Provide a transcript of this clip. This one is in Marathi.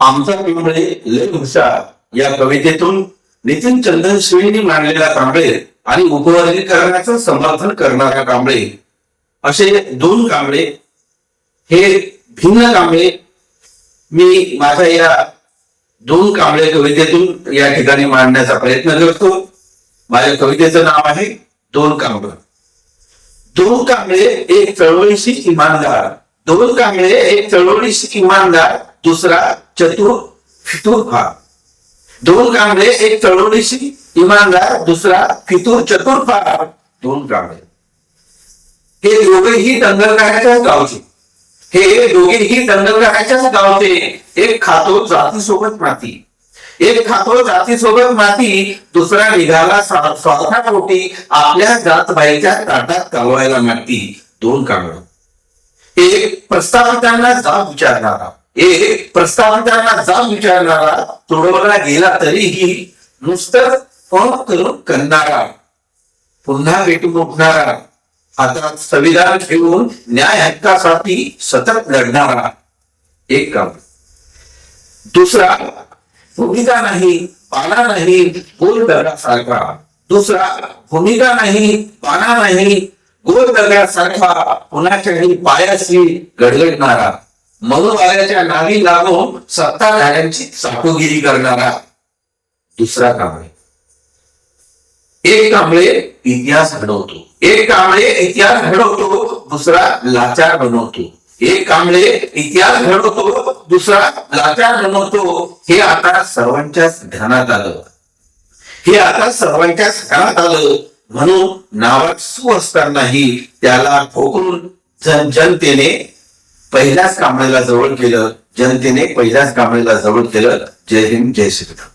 आमचा कांबळे लय हुशार या कवितेतून नितीन चंदनशिवेंनी मांडलेला कांबळे आणि उपवर्गीकरणाचं समर्थन करणारा कांबळे असे दोन कांबळे, हे भिन्न कांबळे मी माझ्या या दोन कांबळे कवितेतून या ठिकाणी मांडण्याचा प्रयत्न करतो. माझ्या कवितेचं नाव आहे दोन कांबळे. दोन कांबळे एक चळवळीशी इमानदार, दोन कांबळे एक चळवळीशी इमानदार, दुसरा चतुर फितूर फार. दोन कांबळे एक चळवळीशी इमानदार, दुसरा फितूर चतुर फार. दोन कांबळे हे दोघेही दंगलगाराच्याच गावचे, हे दोघेही दंगलगाराच्याच गावचे. एक खातो जातीसोबत माती, एक खातो जातीसोबत माती, दुसरा निघाला स्वार्थापोटी आपल्या जातबाईच्या ताटात कालवायला माती. दोन कांबळे एक प्रस्तावितांना जाब विचारणारा, एक प्रस्तावितांना जाब विचारणारा, तुडवला गेला तरीही नुसतं करून करणारा, पुन्हा भेटून उठणारा, हातात संविधान ठेवून न्याय हक्कासाठी सतत लढणारा. एक कांबळे. दुसरा भूमिका नाही पाना नाही गोल दगडासारखा, दुसरा भूमिका नाही पाना नाही गोल दगडासारखा, कुणाच्याही पायाशी गडगडणारा, मनोवाल्याच्या नावी लागून सत्ताधाऱ्यांची चाटोगिरी करणारा. दुसरा कांबळे. एक कांबळे इतिहास घडवतो, एक कांबळे इतिहास घडवतो, दुसरा लाचार बनवतो. एक कांबळे इतिहास घडवतो, दुसरा लाचार बनवतो. हे आता सर्वांच्याच ध्यानात आलं, हे आता सर्वांच्याच ध्यानात आलं. म्हणून नावात सु असतानाही त्याला ठोकरून जनतेने पहिल्याच कांबळेला जवळ केलं, जनतेने पहिल्याच कांबळेला जवळ केलं. जय हिंद, जय श्रीराम.